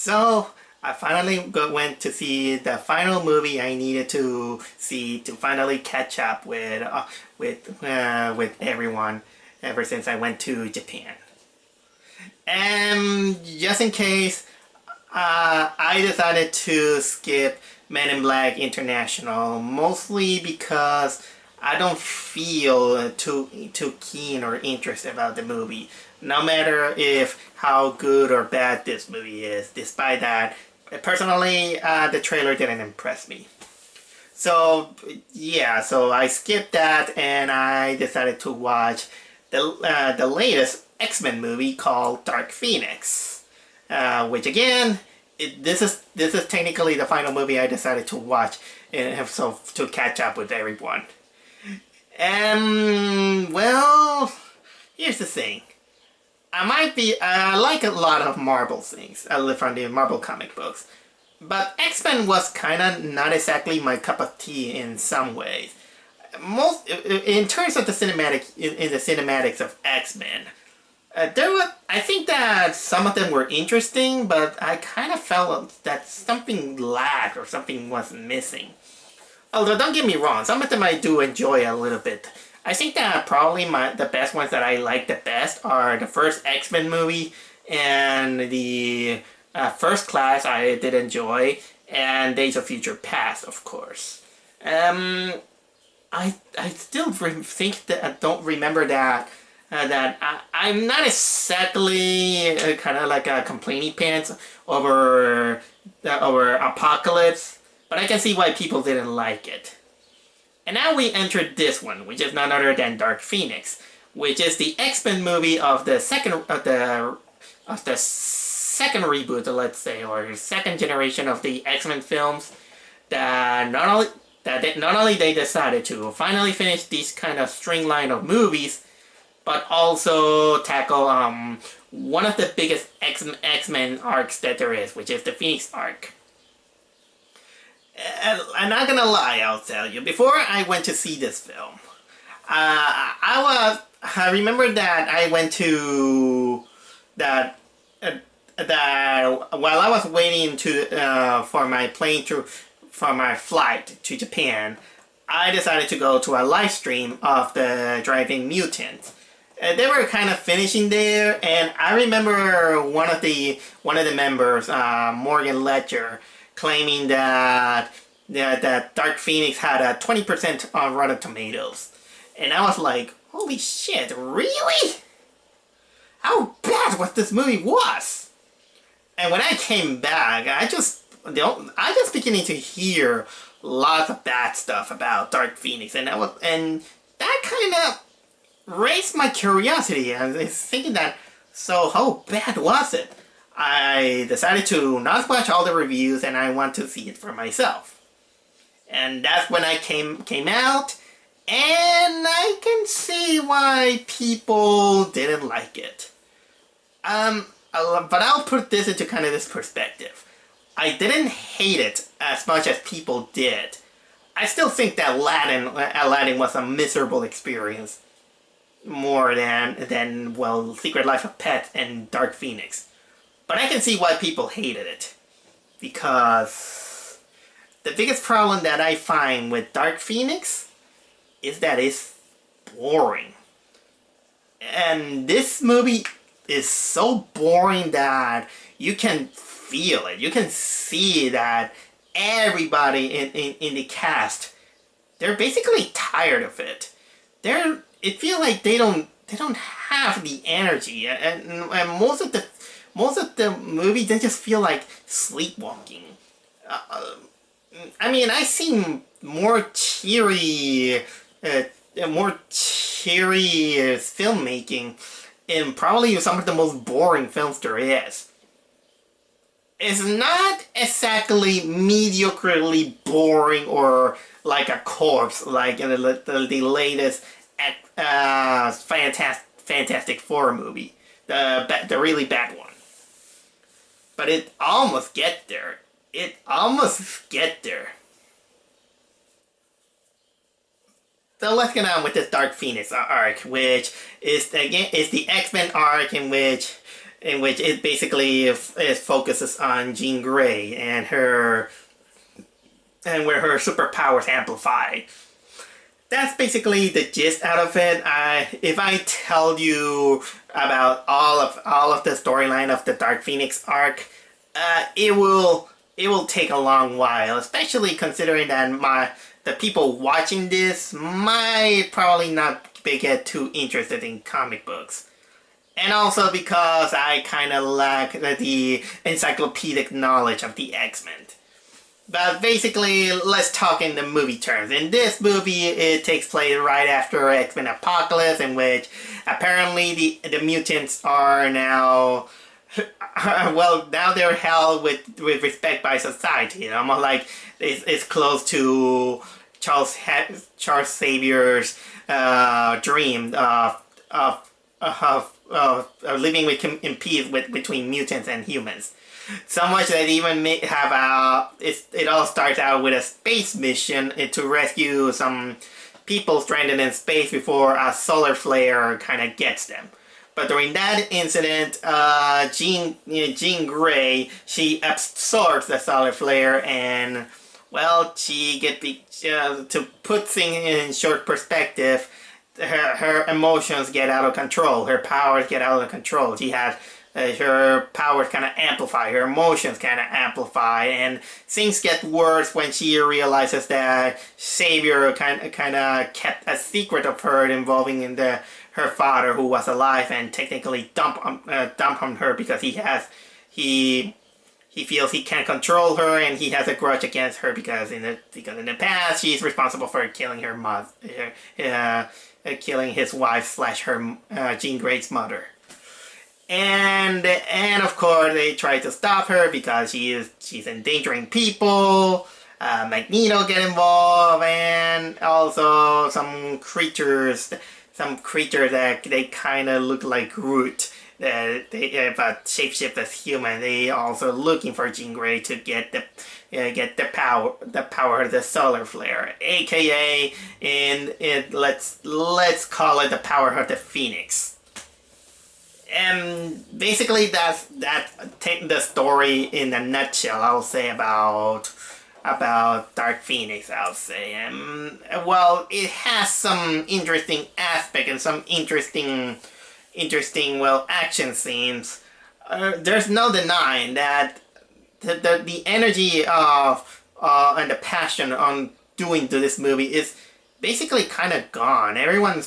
So I finally went to see the final movie I needed to see to finally catch up with everyone ever since I went to Japan. And just in case, I decided to skip Men in Black International, mostly because I don't feel too keen or interested about the movie. No matter if how good or bad this movie is, despite that, personally, the trailer didn't impress me. So yeah, so I skipped that and I decided to watch the latest X-Men movie called Dark Phoenix, which again, this is technically the final movie I decided to watch, and so to catch up with everyone. And well, here's the thing. I like a lot of Marvel things. I live from the Marvel comic books. But X-Men was kind of not exactly my cup of tea in some ways. Most in terms of the in the cinematics of X-Men, I think that some of them were interesting, but I kind of felt that something lagged or something was missing. Although don't get me wrong, some of them I do enjoy a little bit. I think that probably the best ones that I like the best are the first X-Men movie and the First Class I did enjoy, and Days of Future Past, of course. Um, I still think that I don't remember that I'm not exactly kind of like a complaining pants over Apocalypse, but I can see why people didn't like it. And now we enter this one, which is none other than Dark Phoenix, which is the X-Men movie of the second reboot, let's say, or second generation of the X-Men films. That not only they decided to finally finish this kind of string line of movies, but also tackle one of the biggest X-Men arcs that there is, which is the Phoenix arc. I'm not gonna lie, I'll tell you. Before I went to see this film, I remember that I went to that while I was waiting for my for my flight to Japan, I decided to go to a live stream of the Driving Mutants. They were kind of finishing there, and I remember one of the members, Morgan Ledger, claiming that Dark Phoenix had a 20% on Rotten Tomatoes, and I was like, "Holy shit! Really? How bad was this movie was?" And when I came back, I just beginning to hear lots of bad stuff about Dark Phoenix, and that kind of raised my curiosity. I was thinking that, so how bad was it? I decided to not watch all the reviews and I want to see it for myself. And that's when I came out, and I can see why people didn't like it. But I'll put this into kind of this perspective. I didn't hate it as much as people did. I still think that Aladdin was a miserable experience, more than well, Secret Life of Pets and Dark Phoenix. But I can see why people hated it, because the biggest problem that I find with Dark Phoenix is that it's boring. And this movie is so boring that you can feel it. You can see that everybody in the cast, they're basically tired of it. It feels like they don't have the energy, and most of the movie, they just feel like sleepwalking. I mean, I've seen more cheery filmmaking in probably some of the most boring films there is. It's not exactly mediocrely boring or like a corpse, like in the latest Fantastic Four movie, the really bad one. But it almost get there. It almost get there. So let's get on with this Dark Phoenix arc, which is the X-Men arc, in which in which it basically it focuses on Jean Grey and where her superpowers amplify. That's basically the gist out of it. If I tell you about all of the storyline of the Dark Phoenix arc, it will take a long while, especially considering that the people watching this might probably not get too interested in comic books. And also because I kind of lack the encyclopedic knowledge of the X-Men. But basically, let's talk in the movie terms. In this movie, it takes place right after X-Men Apocalypse, in which apparently the mutants are now... well, now they're held with respect by society. Almost like it's close to Charles Xavier's dream of living in peace between mutants and humans. So much that even have it all starts out with a space mission to rescue some people stranded in space before a solar flare kind of gets them. But during that incident, Jean Grey, she absorbs the solar flare, and well, she to put things in short perspective, her emotions get out of control, her powers get out of control. She has her powers kind of amplify, her emotions kind of amplify, and things get worse when she realizes that Xavier kind of kept a secret of her involving in her father, who was alive, and technically dump on her because he feels he can't control her, and he has a grudge against her because in the past she's responsible for killing her mother, killing his wife / her Jean Grey's mother. And of course they try to stop her because she's endangering people. Magneto get involved, and also some creatures that they kind of look like Groot. But shapeshift as human. They also looking for Jean Grey to get the power of the solar flare, aka let's call it the power of the Phoenix. And basically that's the story in a nutshell, I'll say, about Dark Phoenix, I'll say. Well, it has some interesting aspect and some interesting action scenes. There's no denying that the energy of and the passion on doing this movie is basically kind of gone. Everyone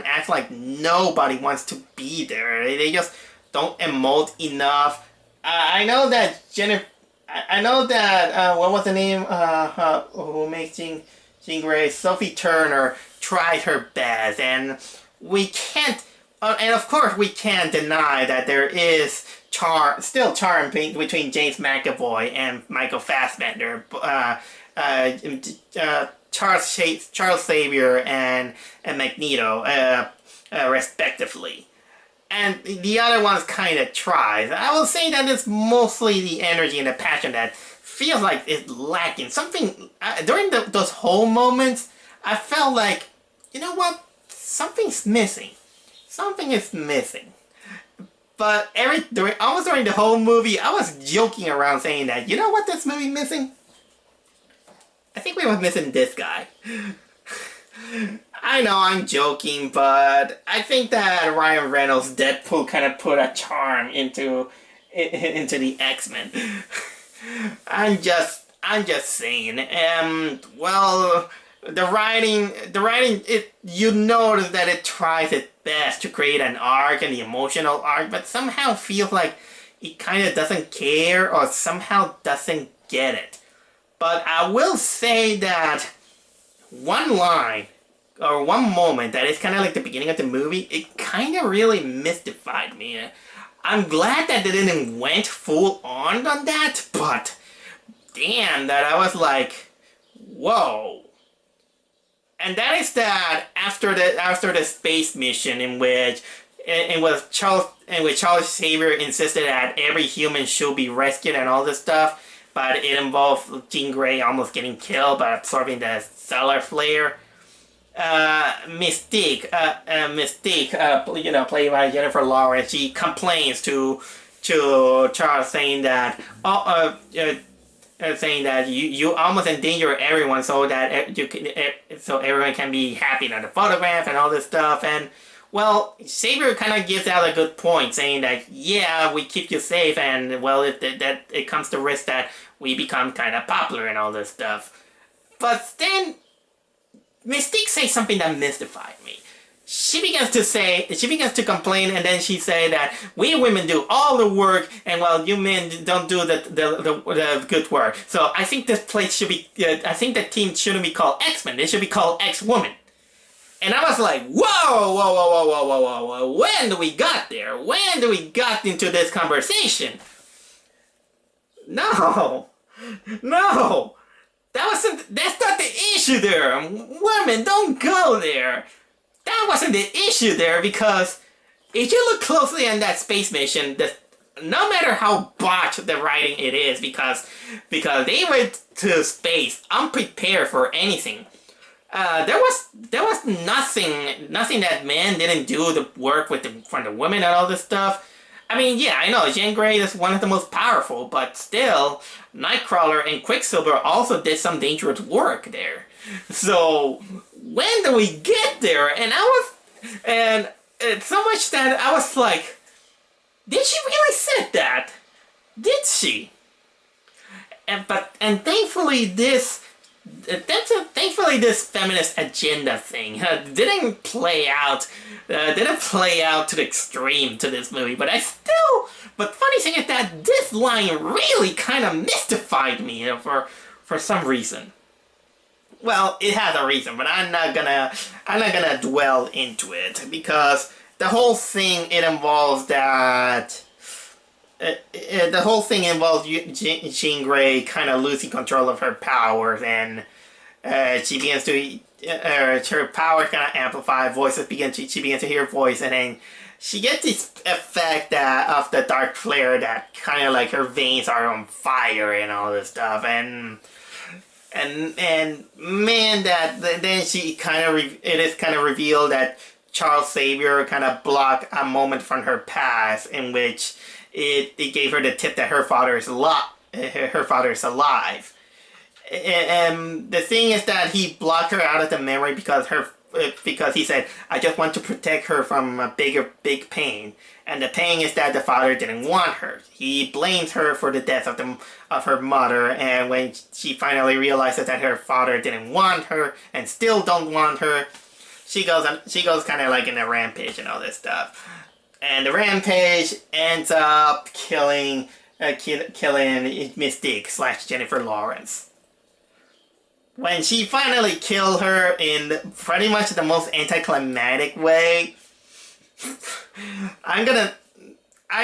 acts like nobody wants to be there. They just don't emote enough. I know that what was the name who makes Jean Grey? Sophie Turner tried her best, and we can't. And of course, we can't deny that there is still charm between James McAvoy and Michael Fassbender. Charles Xavier and Magneto, respectively. And the other ones kind of tries. I will say that it's mostly the energy and the passion that feels like it's lacking. Something, during those whole moments, I felt like, you know what? Something's missing. Something is missing. But almost during the whole movie, I was joking around saying that, you know what this movie missing? I think we were missing this guy. I know I'm joking, but I think that Ryan Reynolds' Deadpool kind of put a charm into the X-Men. I'm just saying. Well, the writing, you notice that it tries its best to create an arc, and the emotional arc, but somehow feels like it kind of doesn't care or somehow doesn't get it. But I will say that one line or one moment that is kind of like the beginning of the movie, it kind of really mystified me. I'm glad that they didn't went full on that, but damn, that I was like, whoa. And that is that after the space mission in which Charles Xavier insisted that every human should be rescued and all this stuff, but it involved Jean Grey almost getting killed by absorbing the solar flare. played by Jennifer Lawrence, she complains to Charles, saying that you almost endanger everyone so that so everyone can be happy in the photograph and all this stuff. And well, Xavier kind of gives out a good point, saying that yeah, we keep you safe, and well, that it comes to risk that we become kind of popular and all this stuff. But then Mystique says something that mystified me. She begins to complain, and then she say that we women do all the work, and well, you men don't do the good work. So I think this place should be, I think the team shouldn't be called Xmen. They should be called X-Woman. And I was like, whoa, whoa, whoa, whoa, whoa, whoa, whoa, whoa, when do we got there? When do we got into this conversation? No, no. That's not the issue there. Women, don't go there. That wasn't the issue there, because if you look closely on that space mission, no matter how botched the writing it is, because they went to space unprepared for anything. There was nothing that man didn't do the work from the women and all this stuff. I mean, yeah, I know Jean Grey is one of the most powerful, but still, Nightcrawler and Quicksilver also did some dangerous work there. So when do we get there? And it's so much that I was like, did she really say that? Did she? And thankfully this feminist agenda thing didn't play out to the extreme to this movie. But funny thing is that this line really kind of mystified me, for some reason. Well, it has a reason, but I'm not gonna dwell into it, because the whole thing involves Jean Grey kind of losing control of her powers, and she begins to her powers kind of amplify. She begins to hear voice, and then she gets this effect of the dark flare that kind of like her veins are on fire and all this stuff, and man, then she it is kind of revealed that Charles Xavier kind of blocked a moment from her past in which it gave her the tip that her father is alive. And the thing is that he blocked her out of the memory because he said, I just want to protect her from a big pain. And the pain is that the father didn't want her. He blames her for the death of her mother, and when she finally realizes that her father didn't want her and still don't want her, she goes kind of like in a rampage and all this stuff. And the rampage ends up killing Mystique / Jennifer Lawrence. When she finally killed her in pretty much the most anticlimactic way, I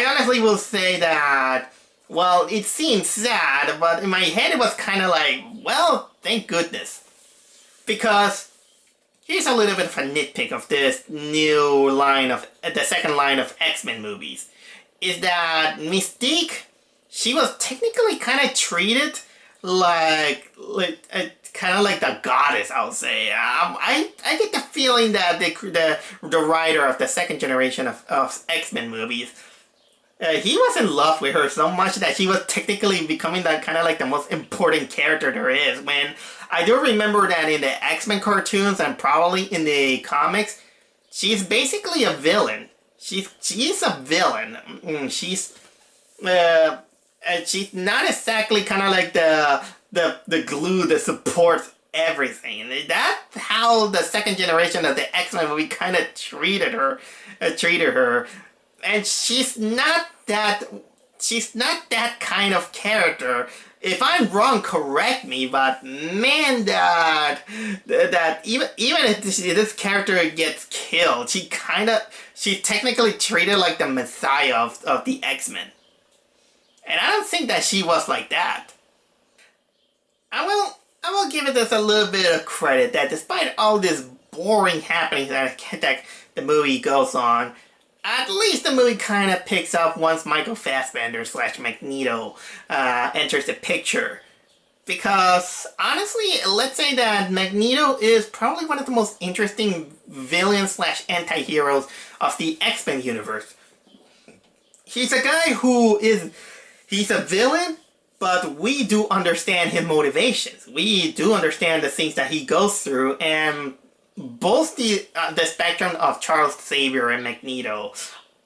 honestly will say that, well, it seems sad, but in my head it was kind of like, well, thank goodness. Because here's a little bit of a nitpick of this new the second line of X-Men movies, is that Mystique, she was technically kind of treated like kind of like the goddess, I would say. I get the feeling that the writer of the second generation of X-Men movies, he was in love with her so much that she was technically becoming that kind of like the most important character there is. When I do remember that in the X-Men cartoons and probably in the comics, she's basically a villain. She's a villain. She's not exactly kind of like the glue that supports everything. That's how the second generation of the X-Men movie kind of treated her. And she's not that kind of character. If I'm wrong, correct me, but man, that even if this character gets killed, she's technically treated like the messiah of the X-Men. And I don't think that she was like that. I will give it this a little bit of credit that despite all this boring happenings that the movie goes on, at least the movie kind of picks up once Michael Fassbender / Magneto enters the picture. Because honestly, let's say that Magneto is probably one of the most interesting villains slash anti-heroes of the X-Men universe. He's a guy he's a villain, but we do understand his motivations. We do understand the things that he goes through, and both the spectrum of Charles Xavier and Magneto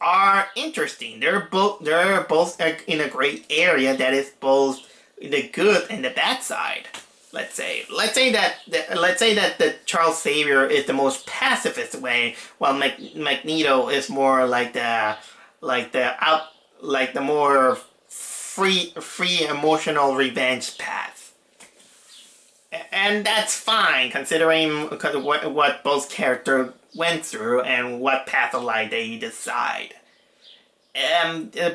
are interesting. They're both in a great area that is both the good and the bad side. Let's say that the Charles Xavier is the most pacifist way, while Magneto is more like the more free emotional revenge path. And that's fine, considering what both characters went through and what path of life they decide.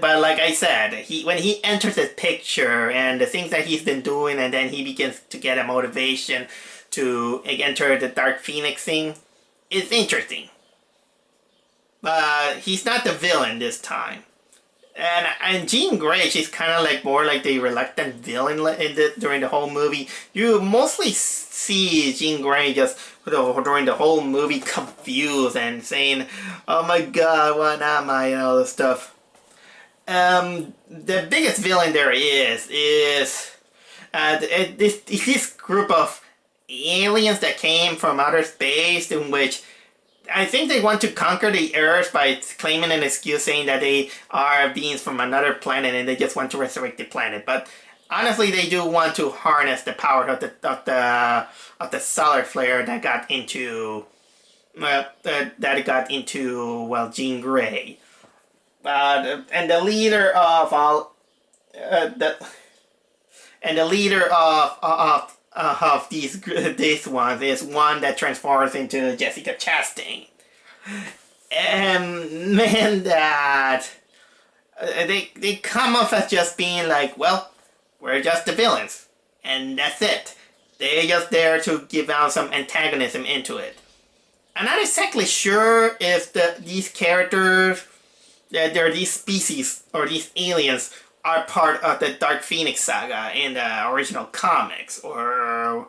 But like I said, when he enters the picture and the things that he's been doing, and then he begins to get a motivation to enter the Dark Phoenix thing, it's interesting. But he's not the villain this time. And Jean Grey, she's kind of like more like the reluctant villain during the whole movie. You mostly see Jean Grey just during the whole movie confused and saying, "Oh my God, what am I?" and all this stuff. The biggest villain there is this group of aliens that came from outer space, in which I think they want to conquer the Earth by claiming an excuse saying that they are beings from another planet and they just want to resurrect the planet. But honestly, they do want to harness the power of the solar flare that got into Jean Grey. And the leader of all these ones is one that transforms into Jessica Chastain. And man, that they come off as just being like, well, we're just the villains, and that's it. They're just there to give out some antagonism into it. I'm not exactly sure if these characters, these species or these aliens, are part of the Dark Phoenix saga in the original comics, or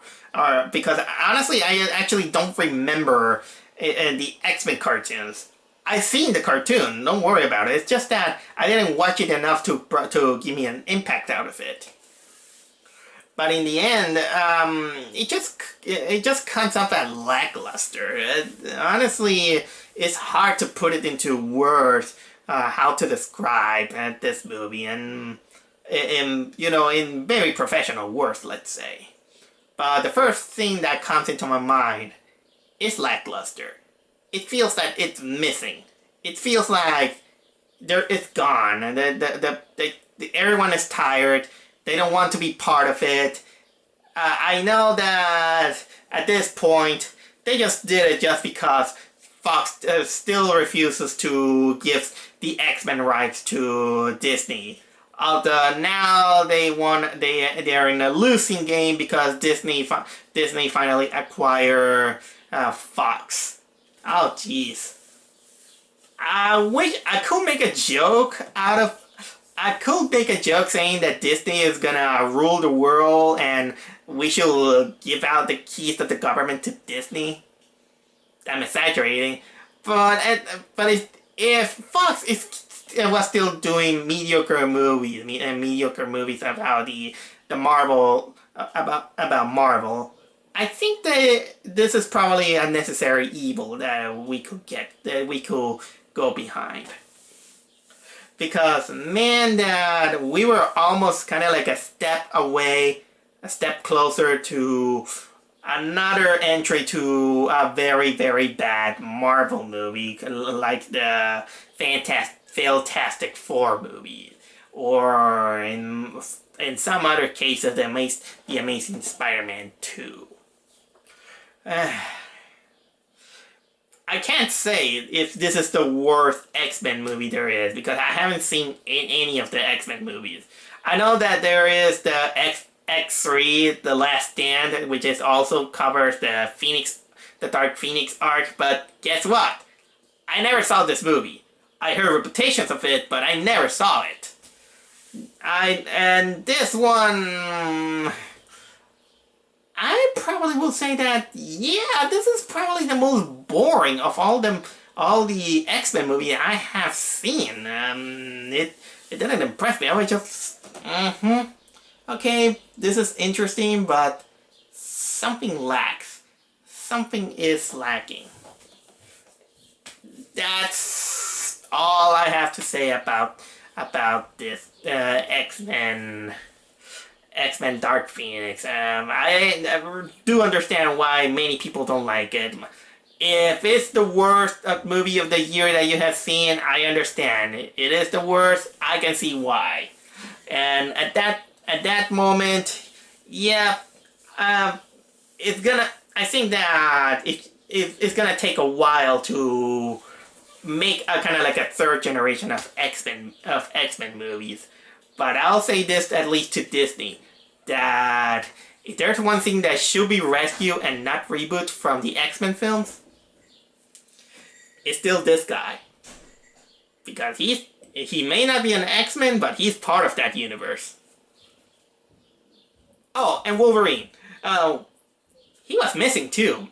because honestly, I actually don't remember the X-Men cartoons. I've seen the cartoon, don't worry about it. It's just that I didn't watch it enough to give me an impact out of it. But in the end, it just comes off as lackluster. Honestly, it's hard to put it into words. How to describe this movie in very professional words, let's say. But the first thing that comes into my mind is lackluster. It feels that it's missing. It feels like it's gone. And everyone is tired. They don't want to be part of it. I know that at this point they just did it just because Fox still refuses to give the X-Men rights to Disney. Although now they're in a losing game because Disney finally acquired Fox. Oh jeez. I wish I could make a joke saying that Disney is gonna rule the world and we should give out the keys of the government to Disney. I'm exaggerating, but if Fox was still doing mediocre movies about the Marvel about Marvel, I think that this is probably a necessary evil that we could go behind. Because man, that we were almost kind of like a step closer to another entry to a very, very bad Marvel movie, like the Fantastic Four movie, or in some other cases, the Amazing Spider-Man 2. I can't say if this is the worst X-Men movie there is, because I haven't seen any of the X-Men movies. I know that there is the X3, The Last Stand, which is also covers the Dark Phoenix arc, but guess what? I never saw this movie. I heard reputations of it, but I never saw it. And this one, probably will say that, yeah, this is probably the most boring of all the X-Men movie I have seen. It didn't impress me. I was just, okay, this is interesting, but something lacks. Something is lacking. That's all I have to say about this X-Men Dark Phoenix. I do understand why many people don't like it. If it's the worst movie of the year that you have seen, I understand. It is the worst. I can see why. And at that moment, yeah, it's gonna. I think that it's gonna take a while to make a kind of like a third generation of X-Men movies. But I'll say this at least to Disney, that if there's one thing that should be rescued and not reboot from the X-Men films, it's still this guy. Because he may not be an X-Men, but he's part of that universe. Oh, and Wolverine. He was missing too.